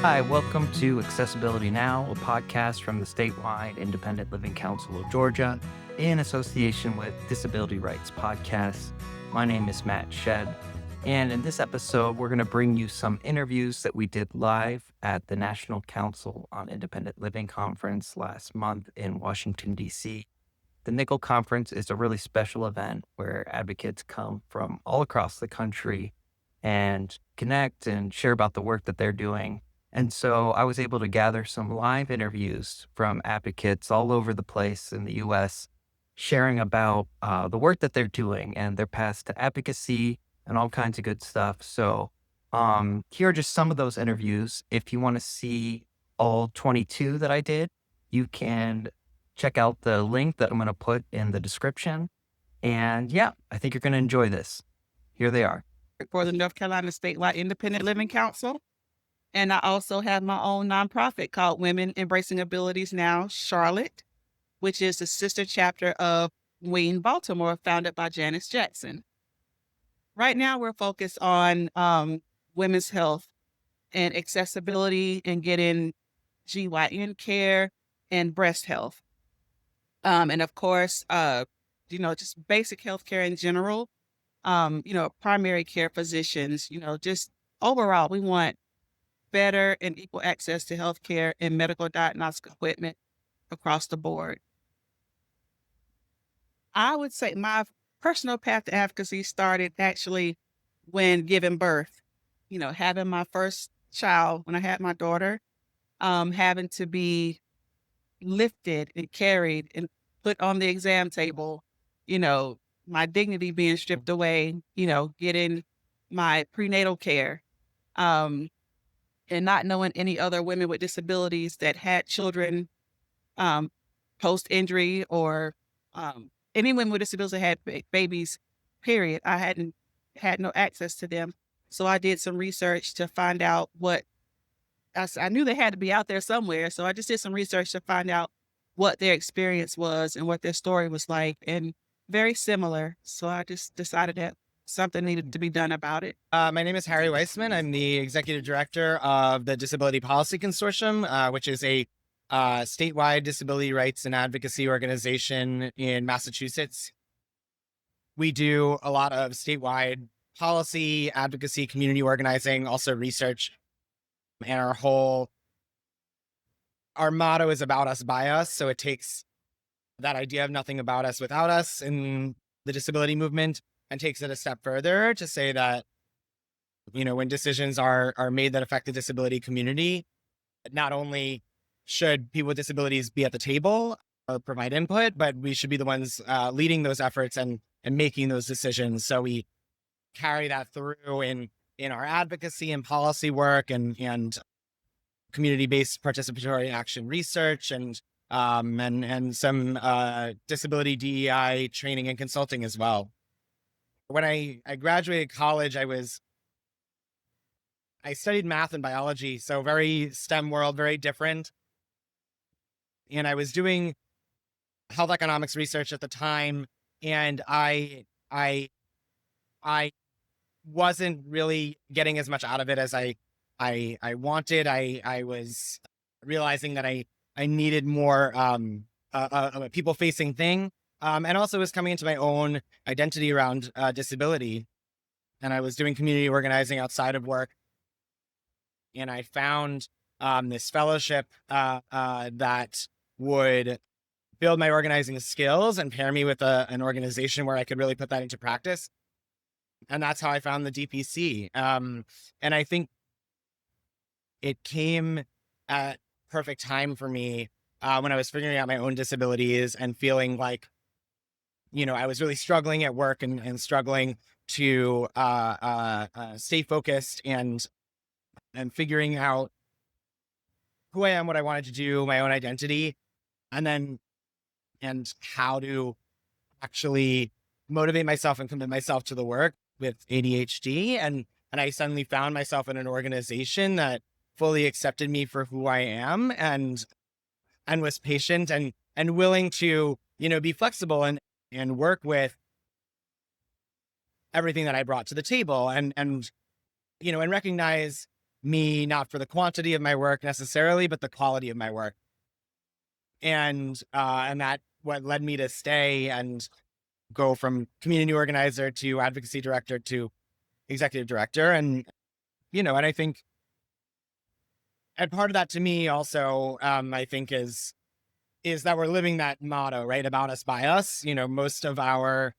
Hi, welcome to Accessibility Now, a podcast from the Statewide Independent Living Council of Georgia in association with Disability Rights Podcast. My name is Matt Shedd, and in this episode, we're going to bring you some interviews that we did live at the National Council on Independent Living Conference last month in Washington, D.C. The NCIL conference is a really special event where advocates come from all across the country and connect and share about the work that they're doing. And so I was able to gather some live interviews from advocates all over the place in the U.S., sharing about the work that they're doing and their paths to advocacy and all kinds of good stuff. So here are just some of those interviews. If you want to see all 22 that I did, you can check out the link that I'm going to put in the description. And yeah, I think you're going to enjoy this. Here they are. For the North Carolina Statewide Independent Living Council. And I also have my own nonprofit called Women Embracing Abilities Now, Charlotte, which is the sister chapter of Wayne, Baltimore, founded by Janice Jackson. Right now, we're focused on women's health and accessibility and getting GYN care and breast health. And of course, just basic health care in general, primary care physicians, just overall, we want better and equal access to healthcare and medical diagnostic equipment across the board. I would say my personal path to advocacy started actually when giving birth, having my first child, when I had my daughter, having to be lifted and carried and put on the exam table, my dignity being stripped away, getting my prenatal care, and not knowing any other women with disabilities that had children post-injury or any women with disabilities that had babies, period. I had no access to them. So I did some research to find out I knew they had to be out there somewhere. So I just did some research to find out what their experience was and what their story was like, and very similar. So I just decided that something needed to be done about it. My name is Harry Weissman. I'm the executive director of the Disability Policy Consortium, which is a statewide disability rights and advocacy organization in Massachusetts. We do a lot of statewide policy, advocacy, community organizing, also research. And our motto is about us, by us. So it takes that idea of nothing about us without us in the disability movement and takes it a step further to say that, when decisions are made that affect the disability community, not only should people with disabilities be at the table or provide input, but we should be the ones leading those efforts and making those decisions. So we carry that through in our advocacy and policy work and community-based participatory action research and some disability DEI training and consulting as well. When I graduated college, I studied math and biology, so very STEM world, very different. And I was doing health economics research at the time, and I wasn't really getting as much out of it as I wanted. I was realizing that I needed more a people-facing thing. And also was coming into my own identity around disability. And I was doing community organizing outside of work. And I found this fellowship that would build my organizing skills and pair me with an organization where I could really put that into practice. And that's how I found the DPC. And I think it came at perfect time for me when I was figuring out my own disabilities and feeling like, I was really struggling at work and struggling to stay focused and figuring out who I am, what I wanted to do, my own identity, and how to actually motivate myself and commit myself to the work with ADHD. And I suddenly found myself in an organization that fully accepted me for who I am and was patient and willing to, be flexible and work with everything that I brought to the table and recognize me, not for the quantity of my work necessarily, but the quality of my work. And that what led me to stay and go from community organizer to advocacy director to executive director. And, and I think, and part of that to me also, I think is that we're living that motto, right? About us, by us. Most of our,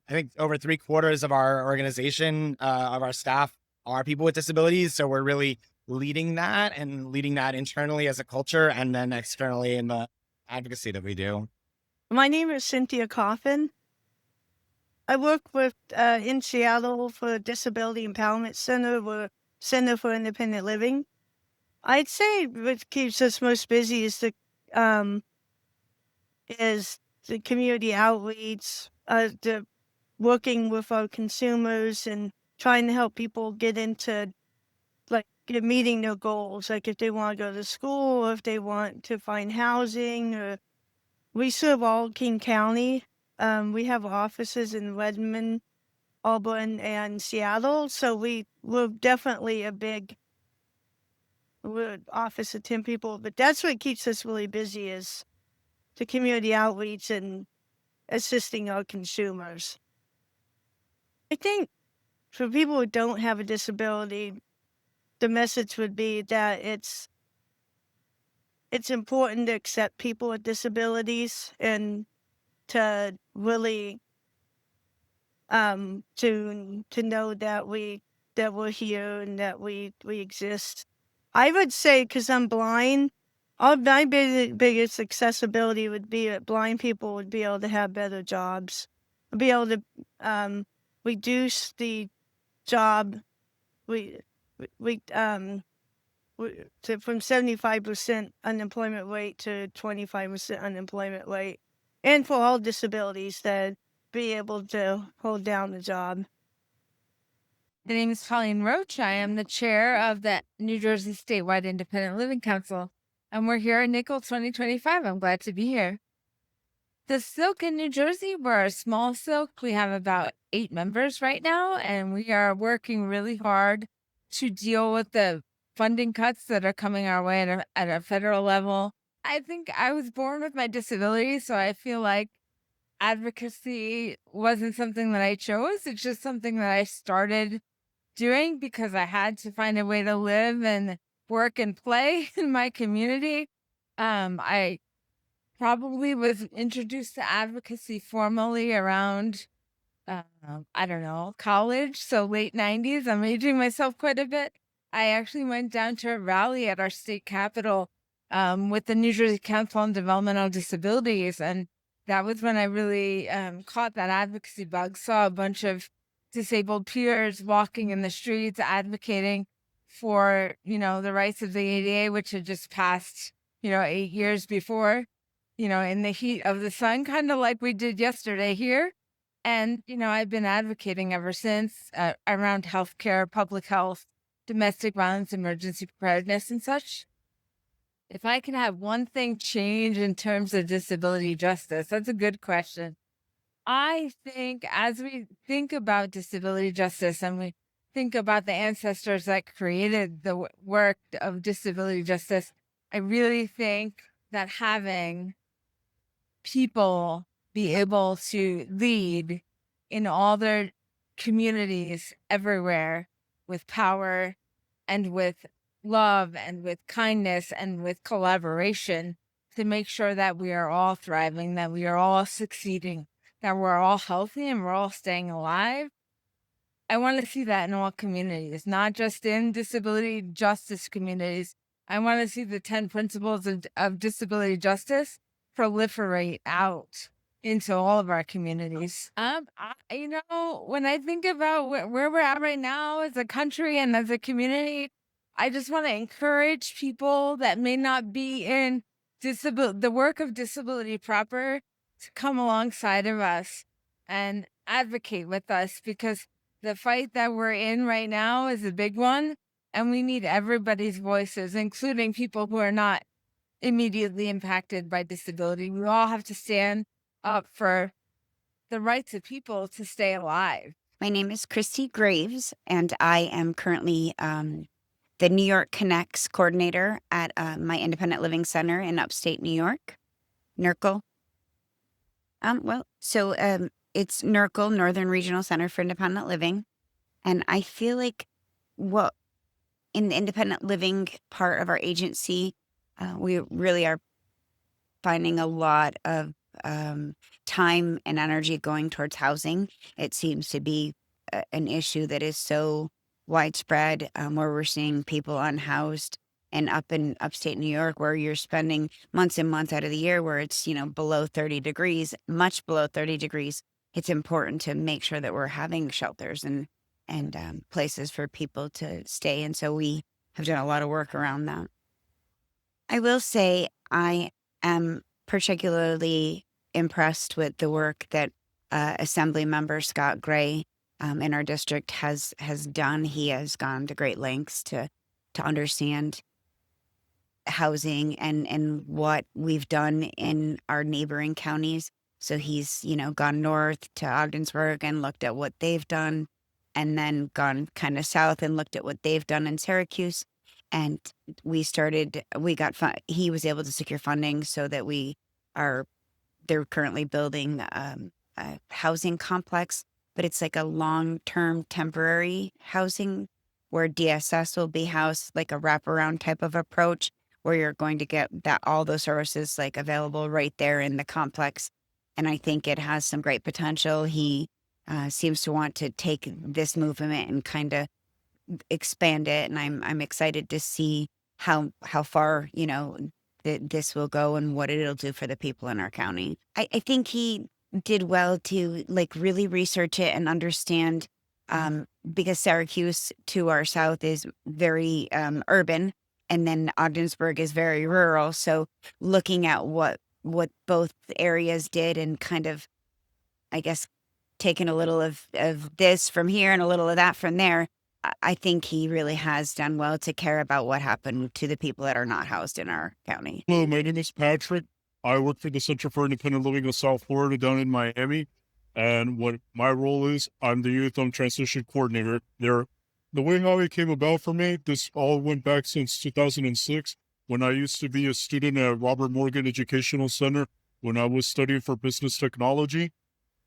I think over 3/4 of our organization, of our staff are people with disabilities. So we're really leading that internally as a culture and then externally in the advocacy that we do. My name is Cynthia Coffin. I work with in Seattle for Disability Empowerment Center, or Center for Independent Living. I'd say what keeps us most busy is the community outreach, the working with our consumers and trying to help people get into meeting their goals, like if they want to go to school, or if they want to find housing. Or we serve all King County. We have offices in Redmond, Auburn, and Seattle, so we're definitely we're an office of 10 people, but that's what keeps us really busy, is the community outreach and assisting our consumers. I think for people who don't have a disability, the message would be that it's important to accept people with disabilities and to really to know that we're here and that we exist. I would say, because I'm blind, my biggest accessibility would be that blind people would be able to have better jobs, be able to reduce the job from 75% unemployment rate to 25% unemployment rate, and for all disabilities that be able to hold down the job. My name is Colleen Roche. I am the chair of the New Jersey Statewide Independent Living Council, and we're here in Nickel 2025. I'm glad to be here. The Silk in New Jersey, we're a small Silk. We have about 8 members right now, and we are working really hard to deal with the funding cuts that are coming our way at a federal level. I think I was born with my disability, so I feel like advocacy wasn't something that I chose. It's just something that I started doing because I had to find a way to live and work and play in my community. I probably was introduced to advocacy formally around, I don't know, college, so late 90s. I'm aging myself quite a bit. I actually went down to a rally at our state capitol with the New Jersey Council on Developmental Disabilities, and that was when I really caught that advocacy bug, saw a bunch of disabled peers walking in the streets advocating for, the rights of the ADA, which had just passed, 8 years before, in the heat of the sun, kind of like we did yesterday here. And, I've been advocating ever since around healthcare, public health, domestic violence, emergency preparedness, and such. If I can have one thing change in terms of disability justice, that's a good question. I think as we think about disability justice and we think about the ancestors that created the work of disability justice, I really think that having people be able to lead in all their communities everywhere with power and with love and with kindness and with collaboration to make sure that we are all thriving, that we are all succeeding, that we're all healthy and we're all staying alive. I want to see that in all communities, not just in disability justice communities. I want to see the 10 principles of disability justice proliferate out into all of our communities. When I think about where we're at right now as a country and as a community, I just want to encourage people that may not be in the work of disability proper to come alongside of us and advocate with us, because the fight that we're in right now is a big one, and we need everybody's voices, including people who are not immediately impacted by disability. We all have to stand up for the rights of people to stay alive. My name is Christie Graves, and I am currently the New York Connects coordinator at my independent living center in upstate New York, NERCL. It's NERCL, Northern Regional Center for Independent Living. And I feel like in the independent living part of our agency, we really are finding a lot of time and energy going towards housing. It seems to be an issue that is so widespread, where we're seeing people unhoused, and up in upstate New York, where you're spending months and months out of the year where it's, below 30 degrees, much below 30 degrees. It's important to make sure that we're having shelters and places for people to stay. And so we have done a lot of work around that. I will say I am particularly impressed with the work that Assembly Member Scott Gray in our district has done. He has gone to great lengths to understand housing and what we've done in our neighboring counties. So he's, gone north to Ogdensburg and looked at what they've done, and then gone kind of south and looked at what they've done in Syracuse. And he was able to secure funding so that they're currently building a housing complex, but it's like a long-term temporary housing where DSS will be housed, like a wraparound type of approach, where you're going to get all those services like available right there in the complex. And I think it has some great potential. He seems to want to take this movement and kind of expand it, and I'm excited to see how far this will go and what it'll do for the people in our county. I think he did well to really research it and understand, because Syracuse to our south is very urban, and then Ogdensburg is very rural. So looking at what both areas did and kind of, I guess, taking a little of this from here and a little of that from there, I think he really has done well to care about what happened to the people that are not housed in our county. Hello, my name is Patrick. I work for the Center for Independent Living of South Florida down in Miami. And what my role is, I'm the Youth Transition Coordinator there. The way how it came about for me, this all went back since 2006, when I used to be a student at Robert Morgan Educational Center when I was studying for business technology.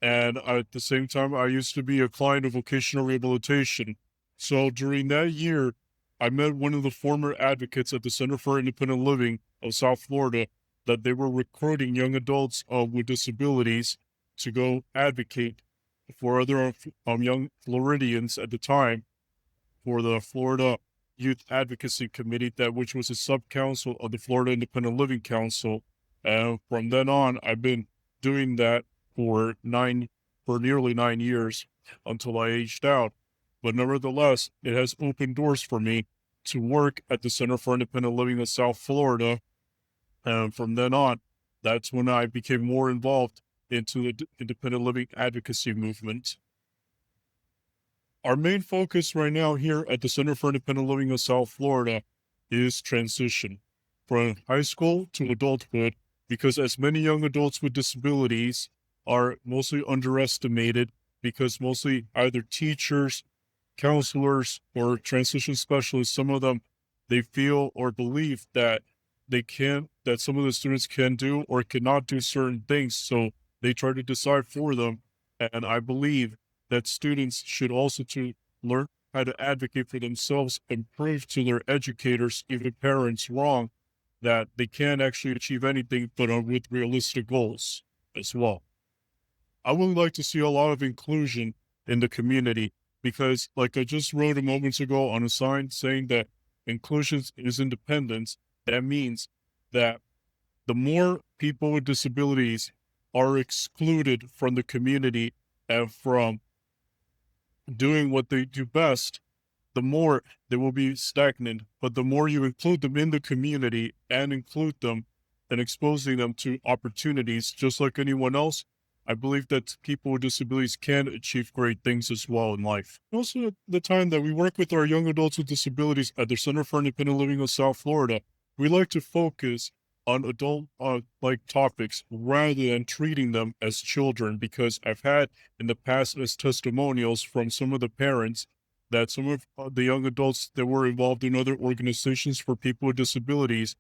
And at the same time, I used to be a client of vocational rehabilitation. So during that year, I met one of the former advocates at the Center for Independent Living of South Florida, that they were recruiting young adults with disabilities to go advocate for other young Floridians at the time for the Florida Youth Advocacy Committee, which was a sub-council of the Florida Independent Living Council. And from then on, I've been doing that for nearly 9 years until I aged out. But nevertheless, it has opened doors for me to work at the Center for Independent Living of South Florida. And from then on, that's when I became more involved into the independent living advocacy movement. Our main focus right now here at the Center for Independent Living of South Florida is transition from high school to adulthood, because as many young adults with disabilities are mostly underestimated, because mostly either teachers, counselors, or transition specialists, some of them, they feel or believe that that some of the students can do or cannot do certain things. So they try to decide for them. And I believe that students should also to learn how to advocate for themselves and prove to their educators, even parents, wrong, that they can actually achieve anything, but with realistic goals as well. I would like to see a lot of inclusion in the community, because like I just wrote a moment ago on a sign saying that inclusion is independence, that means that the more people with disabilities are excluded from the community and from doing what they do best, the more they will be stagnant. But the more you include them in the community and include them and exposing them to opportunities just like anyone else, I believe that people with disabilities can achieve great things as well in life. Also, at the time that we work with our young adults with disabilities at the Center for Independent Living of South Florida, we like to focus on adult topics rather than treating them as children, because I've had in the past as testimonials from some of the parents that some of the young adults that were involved in other organizations for people with disabilities,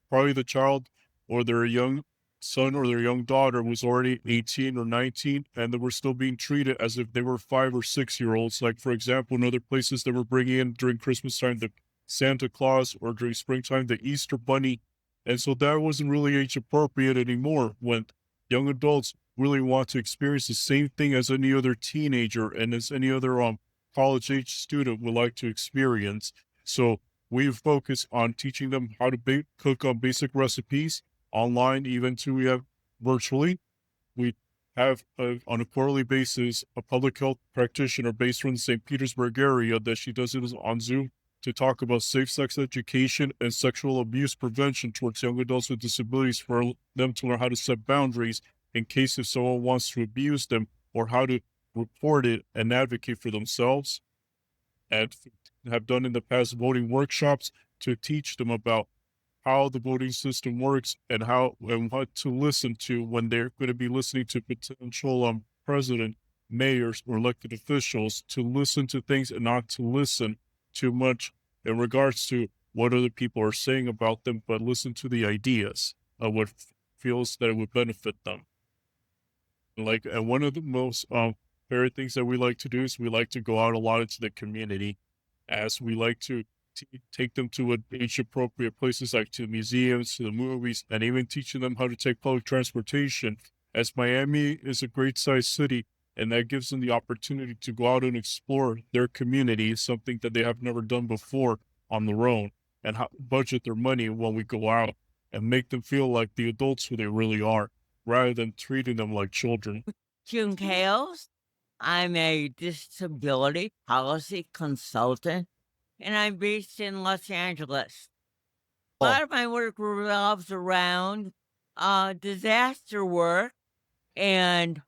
probably the child or their young son or their young daughter was already 18 or 19, and they were still being treated as if they were 5 or 6-year-olds. Like, for example, in other places, they were bringing in during Christmas time the Santa Claus, or during springtime the Easter Bunny. And so that wasn't really age appropriate anymore, when young adults really want to experience the same thing as any other teenager and as any other college age student would like to experience. So we focus on teaching them how to cook on basic recipes online, even to we have virtually. We have on a quarterly basis a public health practitioner based from the St. Petersburg area that she does it on Zoom to talk about safe sex education and sexual abuse prevention towards young adults with disabilities, for them to learn how to set boundaries in case if someone wants to abuse them, or how to report it and advocate for themselves. And have done in the past voting workshops to teach them about how the voting system works and how and what to listen to when they're going to be listening to potential president, mayors, or elected officials, to listen to things and not to listen too much in regards to what other people are saying about them, but listen to the ideas of what feels that it would benefit them. And one of the most favorite things that we like to do is we like to go out a lot into the community, as we like to take them to age appropriate places, like to museums, to the movies, and even teaching them how to take public transportation, as Miami is a great sized city, and that gives them the opportunity to go out and explore their community, something that they have never done before on their own, and budget their money when we go out, and make them feel like the adults who they really are, rather than treating them like children. June Kailes. I'm a disability policy consultant, and I'm based in Los Angeles. A lot of my work revolves around disaster work and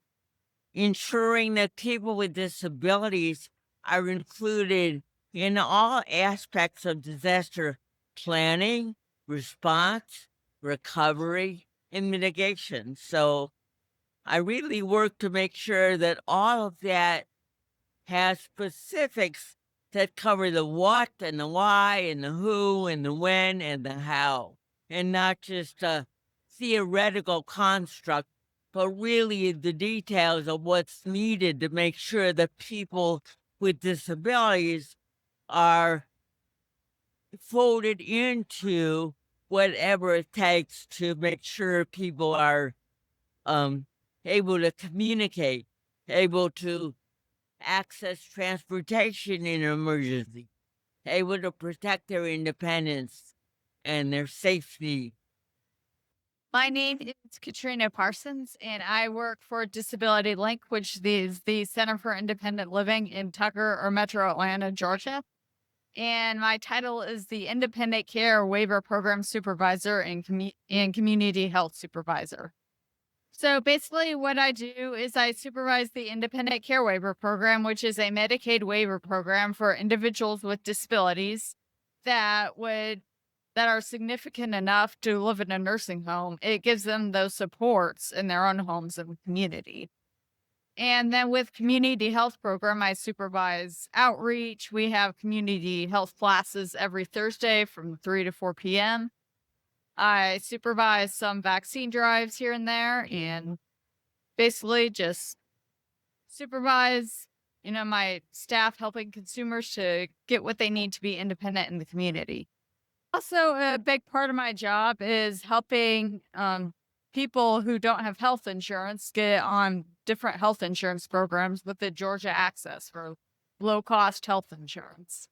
ensuring that people with disabilities are included in all aspects of disaster planning, response, recovery, and mitigation. So I really work to make sure that all of that has specifics that cover the what and the why and the who and the when and the how, and not just a theoretical construct, but really the details of what's needed to make sure that people with disabilities are folded into whatever it takes to make sure people are able to communicate, able to access transportation in an emergency, able to protect their independence and their safety. My name is Katrina Parsons, and I work for Disability Link, which is the Center for Independent Living in Tucker or Metro Atlanta, Georgia. And my title is the Independent Care Waiver Program Supervisor and Community Health Supervisor. So basically what I do is I supervise the Independent Care Waiver Program, which is a Medicaid waiver program for individuals with disabilities that are significant enough to live in a nursing home. It gives them those supports in their own homes and community. And then with Community Health Program, I supervise outreach. We have community health classes every Thursday from 3 to 4 p.m. I supervise some vaccine drives here and there, and basically just supervise, my staff helping consumers to get what they need to be independent in the community. Also, a big part of my job is helping people who don't have health insurance get on different health insurance programs with the Georgia Access for low-cost health insurance.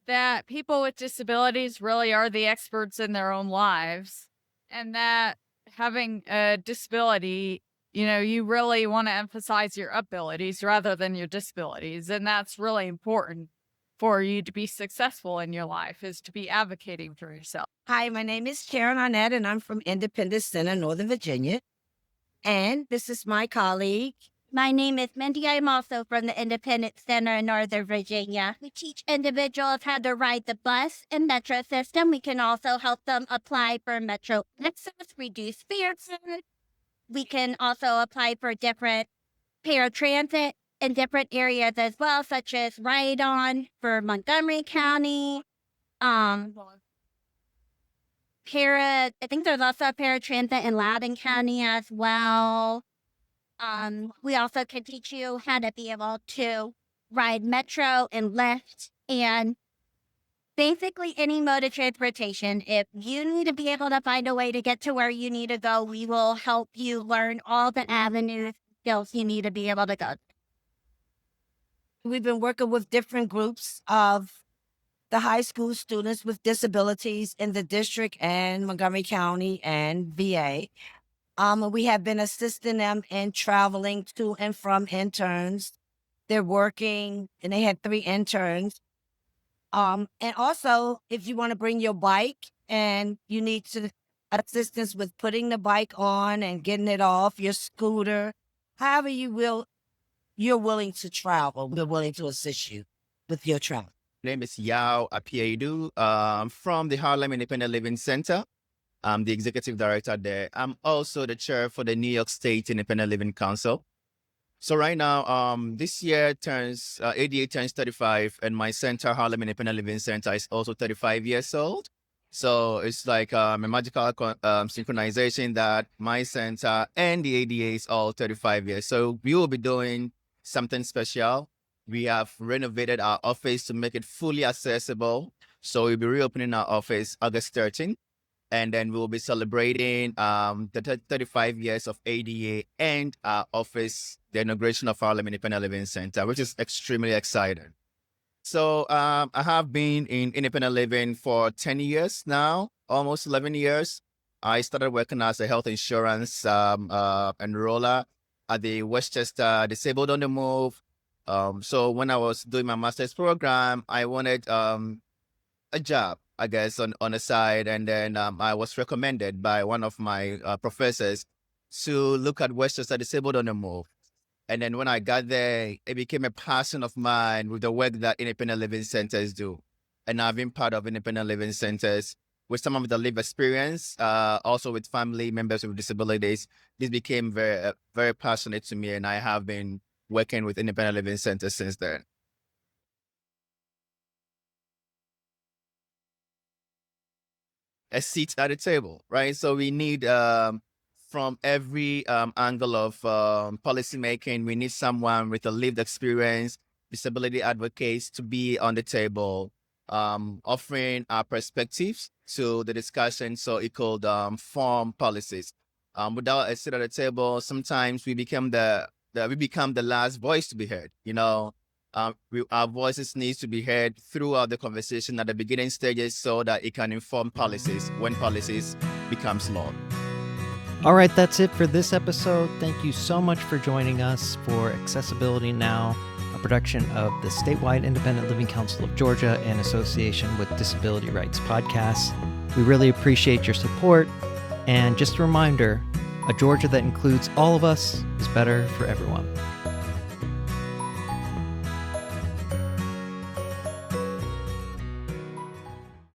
That people with disabilities really are the experts in their own lives, and that having a disability, you really want to emphasize your abilities rather than your disabilities. And that's really important for you to be successful in your life, is to be advocating for yourself. Hi, my name is Sharon Annette, and I'm from Independence Center, Northern Virginia. And this is my colleague. My name is Mindy. I'm also from the Independence Center in Northern Virginia. We teach individuals how to ride the bus and metro system. We can also help them apply for Metro Access, reduce fares, we can also apply for different paratransit in different areas as well, such as ride-on for Montgomery County. I think there's also a paratransit in Loudoun County as well. We also can teach you how to be able to ride Metro and Lyft and basically any mode of transportation. If you need to be able to find a way to get to where you need to go, we will help you learn all the avenues, skills you need to be able to go. We've been working with different groups of the high school students with disabilities in the district and Montgomery County and VA. We have been assisting them in traveling to and from interns. They're working, and they had 3 interns. And also, if you want to bring your bike and you need assistance with putting the bike on and getting it off, your scooter, however you're willing to travel, we're willing to assist you with your travel. My name is Appiadu. I'm from the Harlem Independent Living Center. I'm the executive director there. I'm also the chair for the New York State Independent Living Council. So right now, this year ADA turns 35, and my center, Harlem Independent Living Center, is also 35 years old. So it's like a magical synchronization that my center and the ADA is all 35 years. So we will be doing something special. We have renovated our office to make it fully accessible. So we'll be reopening our office August 13th. And then we'll be celebrating the 35 years of ADA and our office, the inauguration of Harlem Independent Living Center, which is extremely exciting. So I have been in independent living for 10 years now, almost 11 years. I started working as a health insurance enroller at the Westchester Disabled on the Move. So when I was doing my master's program, I wanted a job, I guess, on the side. And then I was recommended by one of my professors to look at Westchester Disabled on the Move. And then when I got there, it became a passion of mine with the work that independent living centers do. And I've been part of independent living centers with some of the lived experience, also with family members with disabilities. This became very, very passionate to me, and I have been working with independent living centers since then. A seat at the table, right? So we need, from every angle of policy making, we need someone with a lived experience, disability advocates to be on the table, offering our perspectives to the discussion so it could form policies. Without a seat at the table, sometimes we become the last voice to be heard. You know, our voices need to be heard throughout the conversation at the beginning stages so that it can inform policies when policies becomes law. All right, that's it for this episode. Thank you so much for joining us for Accessibility Now, a production of the Statewide Independent Living Council of Georgia in association with Disability Rights Podcasts. We really appreciate your support. And just a reminder, a Georgia that includes all of us is better for everyone.